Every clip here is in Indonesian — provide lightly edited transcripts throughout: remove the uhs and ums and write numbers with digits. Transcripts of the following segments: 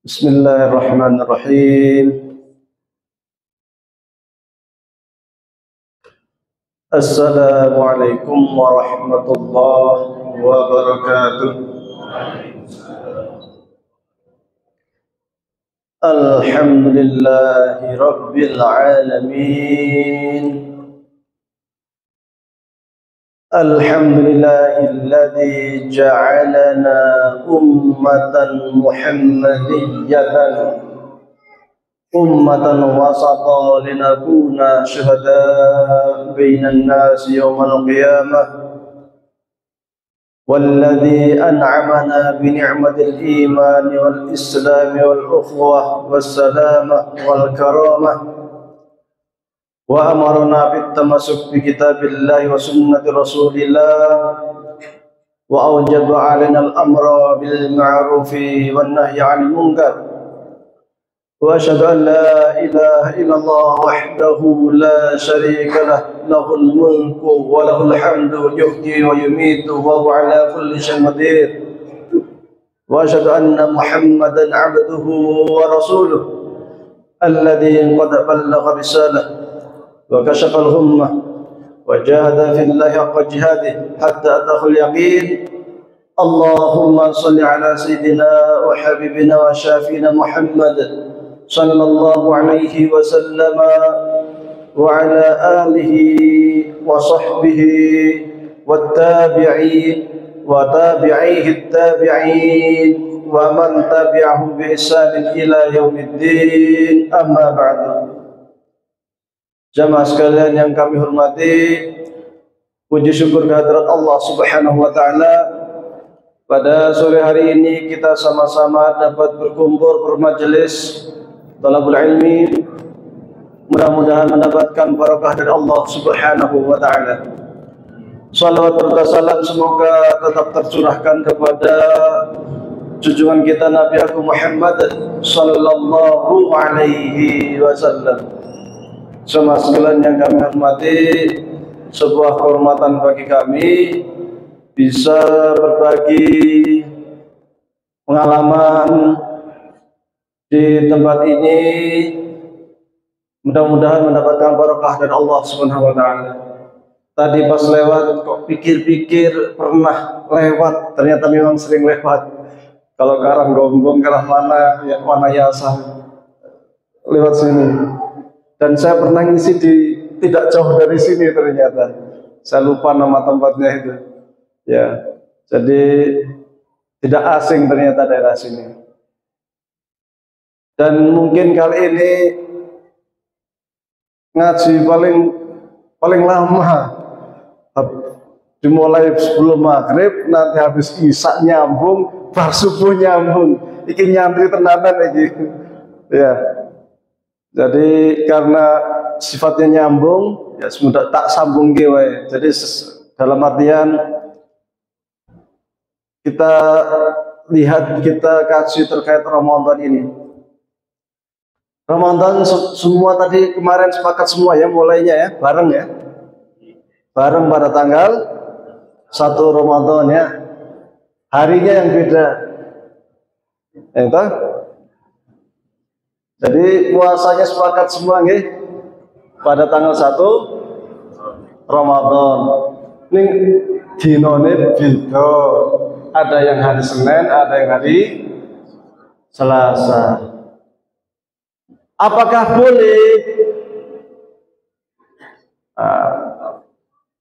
Bismillahirrahmanirrahim. Assalamualaikum warahmatullahi wabarakatuh. Alhamdulillahi rabbil alamin. Alhamdulillahilladzi ja'alana ummatan muhammadiyatan ummatan wasata linakuna syuhada bainan nasi yawmal qiyamah walladzi an'amana bi ni'matil iman wal islam wal ukhuwah was salamah wal karamah wa amarna bit tamassuk bi kitabillah wa sunnati rasulillah wa awjaba 'alaina al amra bil ma'ruf wan nahyi 'anil munkar wa asyhadu an la ilaha illallah wahdahu la syarika lah lahul mulku wa lahul hamdu yuhyi wa yumiitu wa huwa 'ala kulli syai'in qadir wa asyhadu anna muhammadan 'abduhu wa rasuluhu alladzi qad ballagha risalah وكشف الغمة وجاهد في الله حق جهاده حتى أتاه اليقين اللهم صل على سيدنا وحبيبنا وشافينا محمد صلى الله عليه وسلم وعلى آله وصحبه والتابعين وتابعيه التابعين ومن تبعهم بإحسان إلى يوم الدين أما بعد. Jamaah sekalian yang kami hormati, puji syukur kehadirat Allah Subhanahu wa taala. Pada sore hari ini kita sama-sama dapat berkumpul bermajelis talabul ilmi. Mudah-mudahan mendapatkan barakah dari Allah Subhanahu wa taala. Salawat serta salam semoga tetap tercurahkan kepada junjungan kita Nabi Agung Muhammad sallallahu alaihi wasallam. Semua sekalian yang kami hormati, sebuah kehormatan bagi kami bisa berbagi pengalaman di tempat ini. Mudah-mudahan mendapatkan barokah dari Allah Subhanahu wa taala. Tadi pas lewat kok pikir-pikir pernah lewat, ternyata memang sering lewat. Kalau Karang Gonggong, Karang mana ya, Wanayasa lewat sini. Dan saya pernah ngisi di tidak jauh dari sini ternyata. Saya lupa nama tempatnya itu. Ya, jadi tidak asing ternyata daerah sini. Dan mungkin kali ini ngaji paling lama. Dimulai sebelum maghrib, nanti habis isya nyambung, bar subuh nyambung. Iki nyantri tenanan iki. Ya. Jadi karena sifatnya nyambung, ya semudah tak sambung wae. Jadi dalam artian kita lihat, kita kaji terkait Ramadan ini. Ramadan semua tadi kemarin sepakat semua ya, mulainya ya, bareng ya. Bareng pada tanggal 1 Ramadan ya. Harinya yang beda. Itu. Jadi puasanya sepakat semua nih pada tanggal 1 Ramadan. Ini dinone beda. Ada yang hari Senin, ada yang hari Selasa. Apakah boleh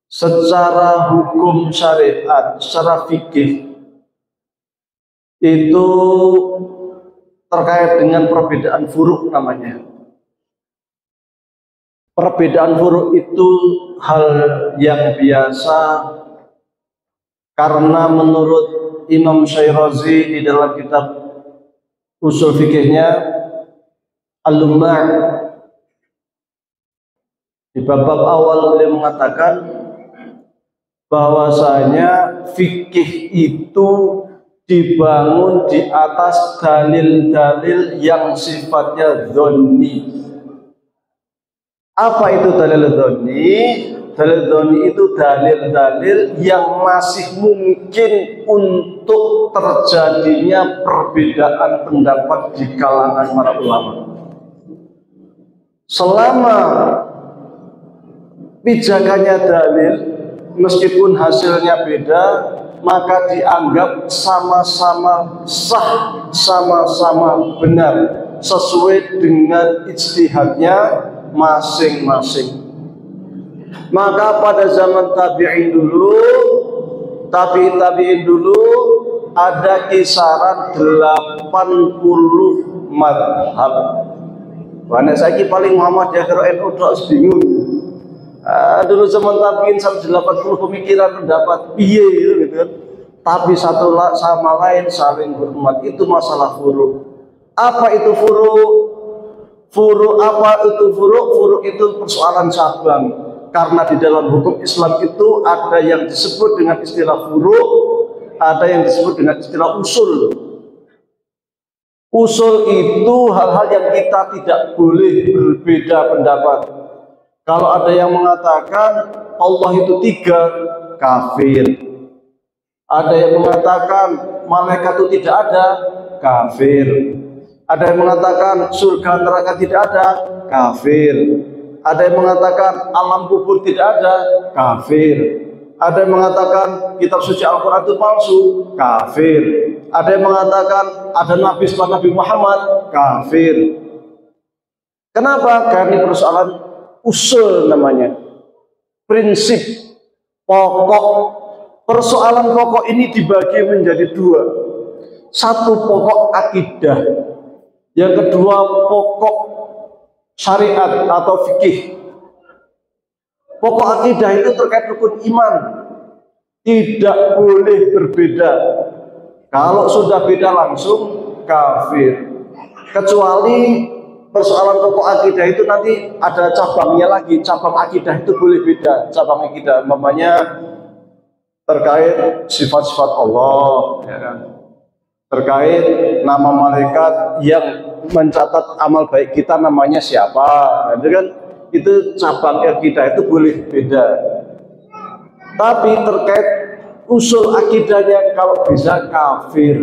secara hukum syariat, secara fikih itu terkait dengan perbedaan furu' namanya. Perbedaan furu' itu hal yang biasa karena menurut Imam Syairazi di dalam kitab usul fikihnya Al-Lumma' di bab awal beliau mengatakan bahwasanya fikih itu dibangun di atas dalil-dalil yang sifatnya dzanni. Apa itu dalil dzanni? Dalil dhoni itu dalil-dalil yang masih mungkin untuk terjadinya perbedaan pendapat di kalangan para ulama. Selama pijakannya dalil, meskipun hasilnya beda, maka dianggap sama-sama sah, sama-sama benar, sesuai dengan ijtihadnya masing-masing. Maka pada zaman tabi'in dulu, tabi'in dulu ada kisaran 80 madhab. Karena saya paling Muhammad ya kalau NU terus bingung. Dulu zaman tabi'in sampai 80 pemikiran pendapat piye gitu kan. Tapi satu sama lain saling hormat. Itu masalah furu'. Apa itu furu'? Furu' apa itu furu'? Furu' itu persoalan cabang. Karena di dalam hukum Islam itu ada yang disebut dengan istilah furu', ada yang disebut dengan istilah usul. Usul itu hal-hal yang kita tidak boleh berbeda pendapat. Kalau ada yang mengatakan Allah itu 3, kafir. Ada yang mengatakan malaikat itu tidak ada, kafir. Ada yang mengatakan surga neraka tidak ada, kafir. Ada yang mengatakan alam kubur tidak ada, kafir. Ada yang mengatakan kitab suci Al-Quran itu palsu, kafir. Ada yang mengatakan ada nabi setelah Nabi Muhammad, kafir. Kenapa? Karena ini persoalan usul namanya, prinsip pokok. Persoalan pokok ini dibagi menjadi 2. Satu pokok akidah, yang kedua pokok syariat atau fikih. Pokok akidah itu terkait rukun iman, tidak boleh berbeda. Kalau sudah beda langsung kafir. Kecuali persoalan pokok akidah itu nanti ada cabangnya lagi. Cabang akidah itu boleh beda. Cabang akidah namanya terkait sifat-sifat Allah, ya kan? Terkait nama malaikat yang mencatat amal baik kita namanya siapa, itu kan, itu cabang akidah itu boleh beda. Tapi terkait usul akidahnya kalau bisa kafir.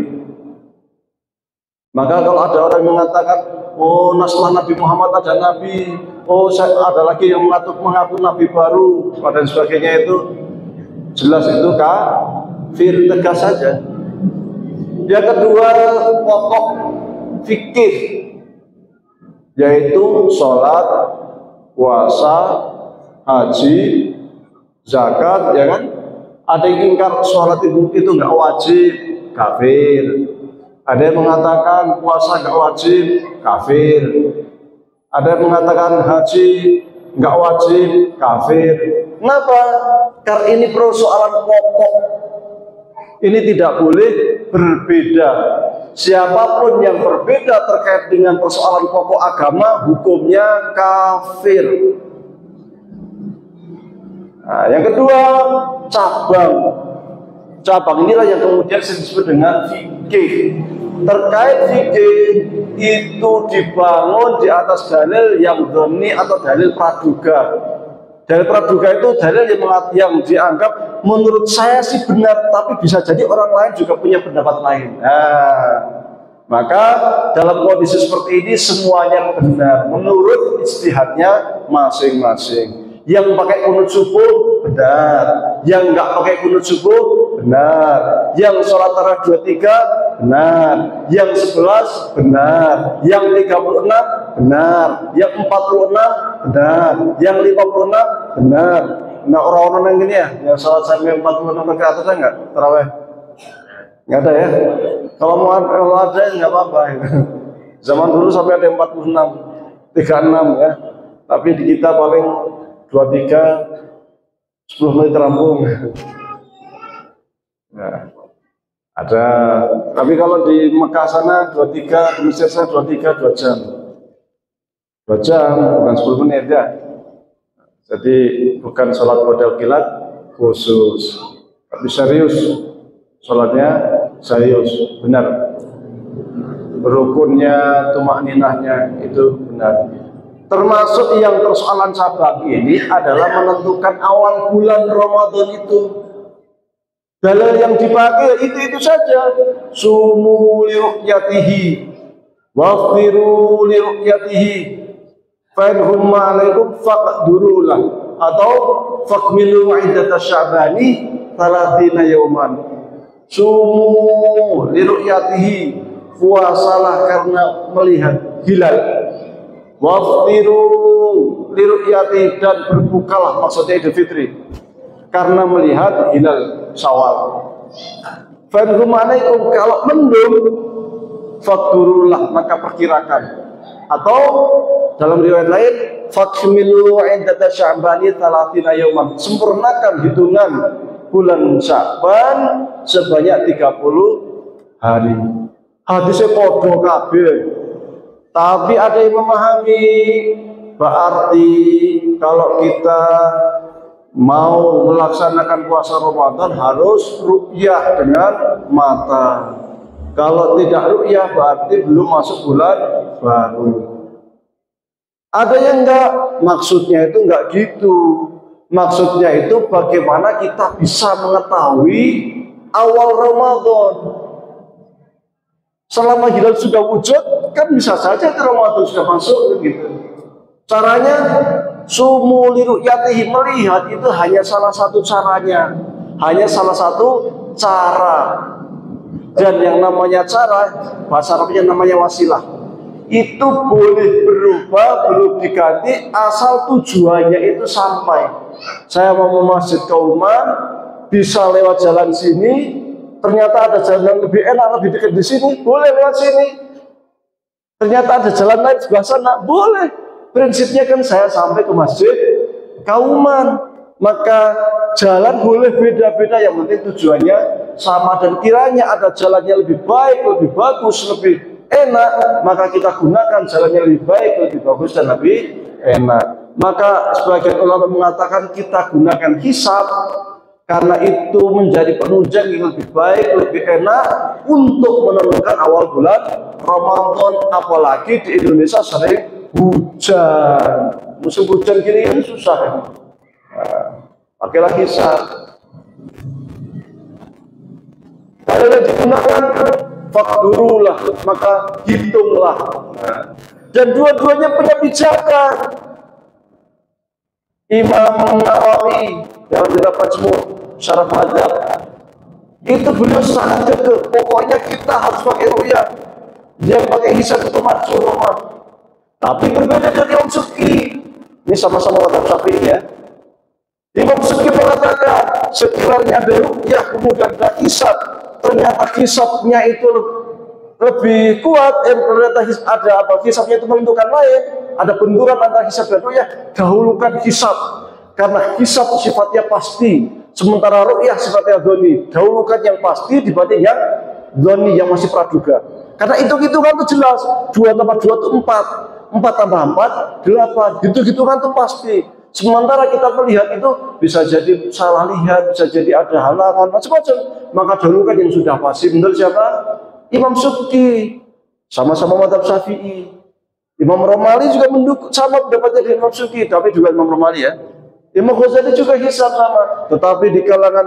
Maka kalau ada orang yang mengatakan, oh setelah Nabi Muhammad ada nabi, oh ada lagi yang mengaku nabi baru dan sebagainya, itu jelas itu kafir, tegas saja. Yang kedua pokok fikih, yaitu sholat, puasa, haji, zakat, ya kan? Ada yang ingkar sholat itu nggak wajib, kafir. Ada yang mengatakan puasa nggak wajib, kafir. Ada yang mengatakan haji nggak wajib, kafir. Kenapa? Karena ini persoalan pokok. Ini tidak boleh berbeda. Siapapun yang berbeda terkait dengan persoalan pokok agama, hukumnya kafir. Nah, yang kedua, cabang. Cabang inilah yang kemudian disebut dengan fikih. Terkait fikih itu dibangun di atas dalil yang dhoni atau dalil praduga. Dalil praduga itu dalil yang dianggap menurut saya sih benar, tapi bisa jadi orang lain juga punya pendapat lain. Nah, maka dalam kondisi seperti ini semuanya benar menurut ijtihadnya masing-masing. Yang pakai kunut subuh benar, yang nggak pakai kunut subuh benar, yang sholat tarawih 23 benar, yang 11 benar, yang 36 benar, yang 46 benar, yang 56 benar. Nah, orang-orang yang gini ya, yang sholat sampai 46 ke atasnya nggak tarawih? Nggak ada ya? Kalau ada nggak apa-apa. Zaman dulu sampai ada 46, 36 ya. Tapi di kita paling 23, 10 menit rampung. Nah, ada. Tapi kalau di Mekah sana 23, di Mesir sana 23, 2 jam. 2 jam, bukan 10 menit ya. Jadi bukan sholat model kilat khusus, tapi serius. Sholatnya serius, benar. Rukunnya, tumakninahnya itu benar. Termasuk yang persoalan cabang ini adalah menentukan awal bulan Ramadan itu. Dalil yang dipakai itu saja. Sumu liru'yatihi waftiru liru'yatihi fa in humma alaikum faqdurulah atau fakmilu iddata sya'bani 30 yauman. Sumu liru'yatihi, puasalah karena melihat hilal. Waftiru liru'yati, dan berbukalah, maksudnya Idul Fitri, karena melihat hilal Syawal. Fanhumanikum, kalau mendung fakturulah, maka perkirakan. Atau dalam riwayat lain fakmilu iddata sya'bani 30 yauman, sempurnakan hitungan bulan Sya'ban sebanyak 30 hari. Hadisnya podo kabeh. Tapi ada yang memahami, berarti kalau kita mau melaksanakan puasa Ramadan harus ru'yah dengan mata. Kalau tidak ru'yah berarti belum masuk bulan baru. Ada yang enggak, maksudnya itu enggak gitu. Maksudnya itu bagaimana kita bisa mengetahui awal Ramadan. Selama hilal sudah wujud, kan bisa saja Ramadan sudah masuk gitu. Caranya sumu liru'yatihi, melihat itu hanya salah satu caranya, hanya salah satu cara. Dan yang namanya cara, bahasa Arabnya namanya wasilah. Itu boleh berubah, belum diganti, asal tujuannya itu sampai. Saya mau ke Masjid Kauman, bisa lewat jalan sini. Ternyata ada jalan yang lebih enak, lebih dekat di sini, boleh lewat sini. Ternyata ada jalan lain sebelah sana, boleh. Prinsipnya kan saya sampai ke Masjid Kauman, maka jalan boleh beda-beda, yang penting tujuannya sama. Dan kiranya ada jalannya lebih baik, lebih bagus, lebih enak, maka kita gunakan jalannya lebih baik, lebih bagus, dan lebih enak. Maka sebagian ulama mengatakan kita gunakan hisab, karena itu menjadi penunjang yang lebih baik, lebih enak untuk menentukan awal bulan Ramadan. Apalagi di Indonesia sering hujan. Musim hujan gini kan susah ya. Pakailah hisab. Kalau yang digunakan fakdurulah, maka hitunglah. Dan dua-duanya punya pijakan. Imam Nawawi dalam kitab Majmu' Syarah Madzhab itu beliau sangat kekeh, pokoknya kita harus pakai ru'yah. Dia pakai hisab itu maksudnya. Tapi berbeda dari Imam Subki. Ini sama-sama mazhab Syafi'i ya. Imam Subki mengatakan sekiranya ada ru'yah kemudian ada hisab, ternyata hisabnya itu lebih kuat, ternyata ada apa, hisabnya itu menentukan lain, ada benturan antara hisab dan ru'yah, dahulukan hisab, karena hisab sifatnya pasti, sementara ru'yah sifatnya dhoni. Dahulukan yang pasti dibanding yang dhoni, yang masih praduga. Karena hitung-hitungan itu jelas, 2 tambah 2 itu 4, 4 tambah 4 8, hitung-hitungan itu pasti. Sementara kita melihat itu bisa jadi salah lihat, bisa jadi ada halangan macam-macam, maka dahulukan yang sudah pasti. Menurut siapa? Imam Subki. Sama-sama mazhab Syafi'i. Imam Romali juga mendukung, sama pendapatnya dengan Imam Subki, tapi juga Imam Romali ya. Imam Ghazali juga hisab sama, tetapi di kalangan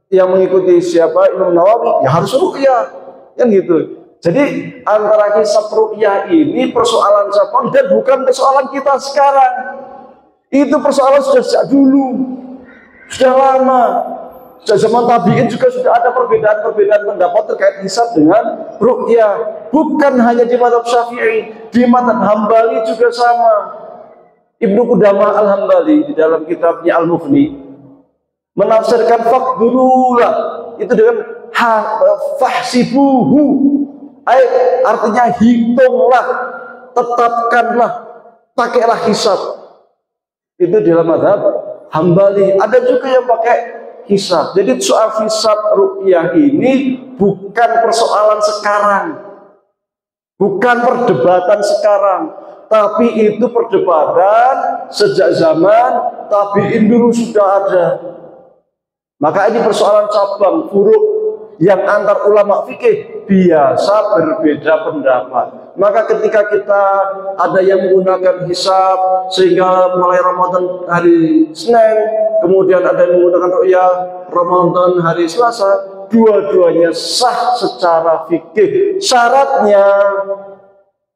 yang mengikuti siapa? Imam Nawawi, ya harus ru'yah, kan gitu. Jadi antara hisab ru'yah ini persoalan cabang dan bukan persoalan kita sekarang. Itu persoalan sudah sejak dulu, sudah lama. Sejak zaman tabi'in juga sudah ada perbedaan-perbedaan pendapat terkait hisab dengan ru'yah. Bukan hanya di mazhab Syafi'i, di mazhab Hambali juga sama. Ibnu Qudamah Al-Hambali di dalam kitabnya Al-Mughni menafsirkan faqdurulah itu dengan fahsibuhu, artinya hitunglah, tetapkanlah, pakailah hisab. Itu dalam mazhab Hambali. Ada juga yang pakai hisab. Jadi soal hisab ru'yah ini bukan persoalan sekarang, bukan perdebatan sekarang, tapi itu perdebatan sejak zaman tabi'in dulu sudah ada. Maka ini persoalan cabang furu' yang antar ulama fikih biasa berbeda pendapat. Maka ketika kita ada yang menggunakan hisab sehingga mulai Ramadan hari Senin, kemudian ada yang menggunakan ru'yah Ramadan hari Selasa, dua-duanya sah secara fikih. Syaratnya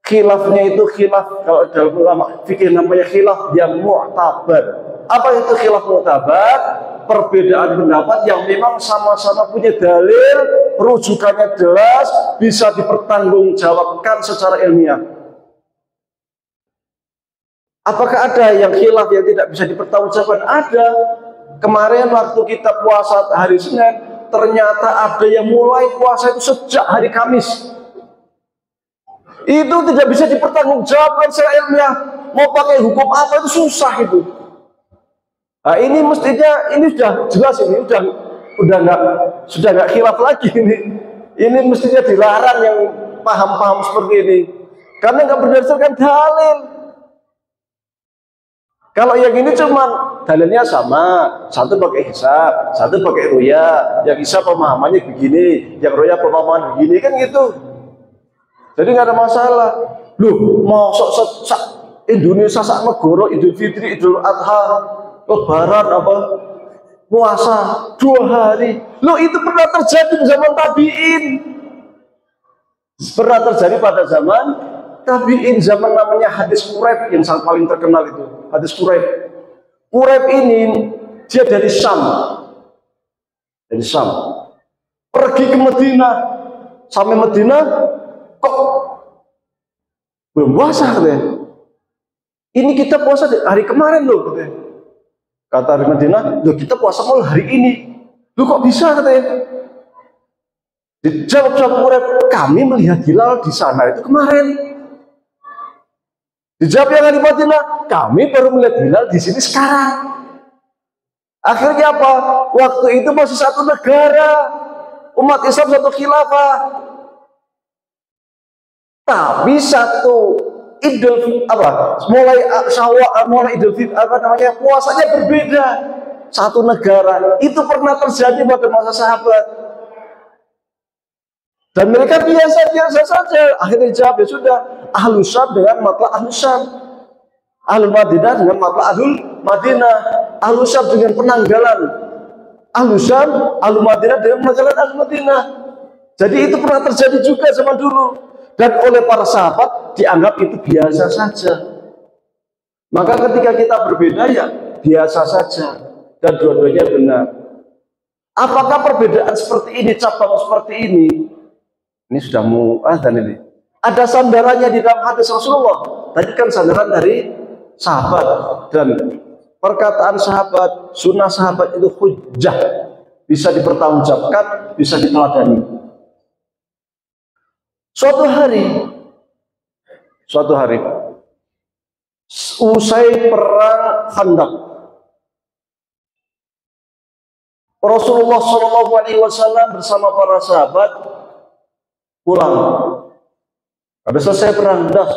khilafnya itu khilaf, kalau dalam ulama fikih namanya khilaf yang mu'tabar. Apa itu khilaf mu'tabar? Perbedaan pendapat yang memang sama-sama punya dalil, rujukannya jelas, bisa dipertanggungjawabkan secara ilmiah. Apakah ada yang khilaf yang tidak bisa dipertanggungjawabkan? Ada. Kemarin waktu kita puasa hari Senin, ternyata ada yang mulai puasa itu sejak hari Kamis. Itu tidak bisa dipertanggungjawabkan secara ilmiah. Mau pakai hukum apa itu susah itu. Nah, ini mestinya ini sudah jelas, ini sudah nggak khilaf lagi ini. Ini mestinya dilarang yang paham-paham seperti ini, karena nggak berdasarkan dalil. Kalau yang ini cuman dalilnya sama, satu pakai hisab, satu pakai ruya, yang hisab pemahamannya begini, yang ruya pemahaman begini, kan gitu. Jadi nggak ada masalah. Loh, mau sok Indonesia sak negara Idul Fitri, Idul Adha, Lebaran apa puasa 2 hari. Loh, itu pernah terjadi di zaman tabi'in. Pernah terjadi pada zaman tabi'in, zaman namanya hadis Quraib yang paling terkenal itu. Hadis Quraib. Quraib ini dia dari Syam. Dari Syam. Pergi ke Madinah. Sampai Madinah kok belum puasa katanya. Ini kita puasa hari kemarin loh katanya. Kata di Madinah, loh kita puasa mulai hari ini. Loh kok bisa katanya? Dijawab sama Quraib, kami melihat hilal di sana itu kemarin. Dijawab yang di Madinah, kami baru melihat hilal di sini sekarang. Akhirnya apa? Waktu itu masih satu negara, umat Islam satu khilafah. Tapi satu Idul apa? Mulai Idul Fitri apa namanya? Puasanya berbeda. Satu negara. Itu pernah terjadi pada masa sahabat. Dan mereka biasa-biasa saja. Akhirnya jawab, ya sudah. Ahlul Syam dengan matla Ahlul Syam. Ahlul Madinah dengan matla Ahlul Madinah. Ahlul Syam dengan penanggalan Ahlul Syam, Ahlul Madinah dengan penanggalan Ahlul Madinah. Jadi itu pernah terjadi juga zaman dulu. Dan oleh para sahabat dianggap itu biasa saja. Maka ketika kita berbeda ya biasa saja. Dan dua-duanya benar. Apakah perbedaan seperti ini, cabang seperti ini? Ini sudah muadzan ini. Ada sandarannya di dalam hadis Rasulullah. Tadi kan sandaran dari sahabat. Dan perkataan sahabat, sunnah sahabat itu hujjah. Bisa dipertanggungjawabkan, bisa diteladani. Suatu hari, usai perang Khandaq, Rasulullah SAW bersama para sahabat pulang. Habis selesai perang, dah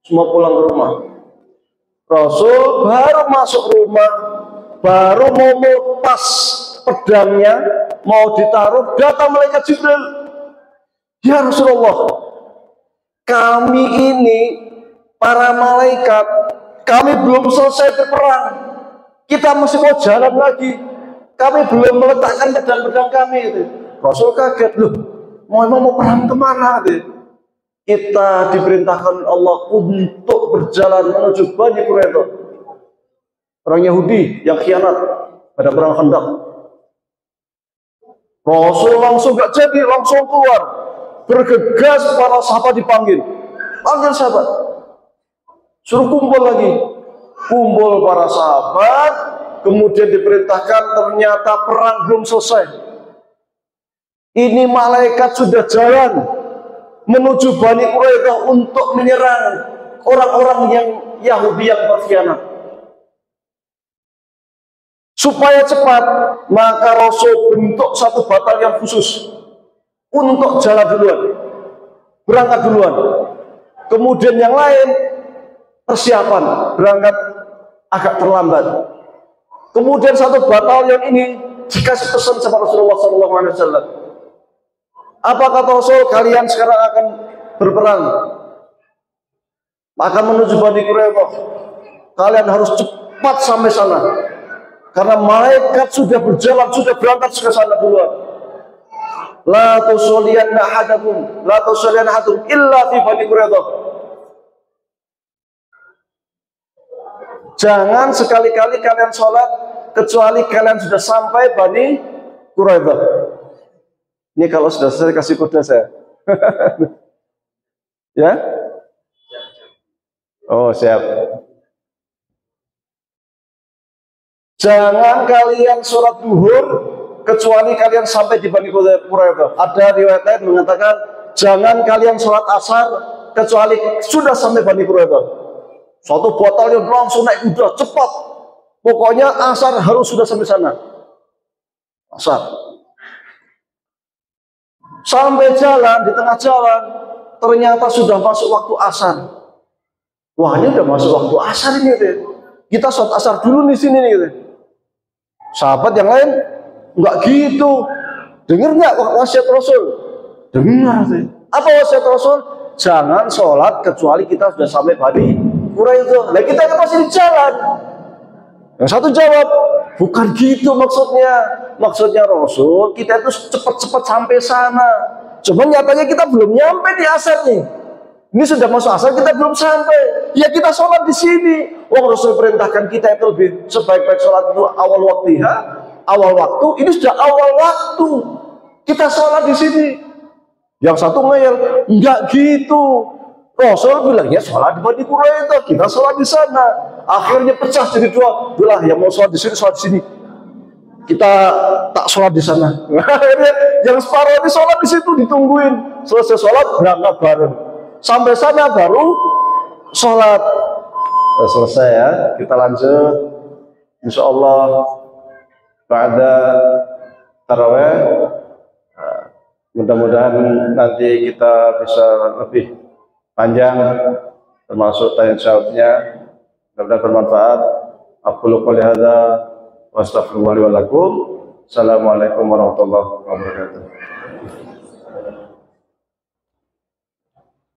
semua pulang ke rumah. Rasul baru masuk rumah, baru mau melepas pedangnya, mau ditaruh, datang malaikat Jibril. Ya Rasulullah, kami ini para malaikat, kami belum selesai berperang. Kita masih mau jalan lagi. Kami belum meletakkan pedang-pedang kami. Rasul kaget, loh, mau perang kemana? Kita diperintahkan Allah untuk berjalan menuju Bani Quraidah, orang Yahudi yang khianat pada perang Khandaq. Rasul langsung gak jadi, langsung keluar. Bergegas para sahabat dipanggil. Panggil sahabat. Suruh kumpul lagi. Kumpul para sahabat. Kemudian diperintahkan, ternyata perang belum selesai. Ini malaikat sudah jalan menuju Bani Quraidah untuk menyerang orang-orang yang Yahudi yang berkhianat. Supaya cepat, maka Rasul bentuk satu batalion khusus untuk jalan duluan, berangkat duluan. Kemudian yang lain persiapan, berangkat agak terlambat. Kemudian satu batalion ini dikasih pesan sama Rasulullah SAW. Apa kata Rasul? Kalian sekarang akan berperang. akan menuju Bani Quraidah. Kalian harus cepat sampai sana, karena malaikat sudah berjalan, sudah berangkat ke sana duluan. La tusalliyanna ahadakum illa fi Bani Quraidah. Jangan sekali-kali kalian sholat kecuali kalian sudah sampai Bani Quraidah. Ini kalau sudah selesai kasih kode saya. Ya? Oh, siap. Jangan kalian sholat duhur kecuali kalian sampai di Bani Quraidah. Ada riwayat lain mengatakan jangan kalian sholat asar kecuali sudah sampai Bani Quraidah. Suatu batalion langsung naik kuda cepat. Pokoknya asar harus sudah sampai sana. Asar. Sampai jalan, di tengah jalan, ternyata sudah masuk waktu asar. Wah, ini udah masuk waktu asar ini. Kita sholat asar dulu di sini nih. Sahabat yang lain nggak gitu. Dengar nggak wasiat Rasul? Dengar. Apa wasiat Rasul? Jangan sholat kecuali kita sudah sampai Bani Quraidah. Nah, kita kan masih di jalan. Yang satu jawab, bukan gitu maksudnya. Maksudnya Rasul, kita itu cepat-cepat sampai sana. Cuma nyatanya kita belum nyampe di asar nih. Ini sudah masuk asar, kita belum sampai. Ya kita sholat di sini. Wong Rasul perintahkan kita itu lebih sebaik-baik sholat itu awal waktu ya. Awal waktu, ini sudah awal waktu. Kita sholat di sini. Yang satu ngeyel, enggak gitu. Rasul bilang ya sholat di Bani Quraidah, kita sholat di sana. Akhirnya pecah jadi dua. Belah yang mau sholat di sini, sholat di sini. Kita tak sholat di sana. Akhirnya yang separuh ini sholat di situ ditungguin. Selesai sholat berangkat bareng. Sampai sana baru sholat. Selesai ya. Kita lanjut. Insya Allah pada taraweh. Mudah-mudahan nanti kita bisa lebih panjang termasuk tanya jawabnya, mudah-mudahan bermanfaat. Aqulu qouli hadza wa astaghfirullahi wa lakum. Assalamualaikum warahmatullahi wabarakatuh.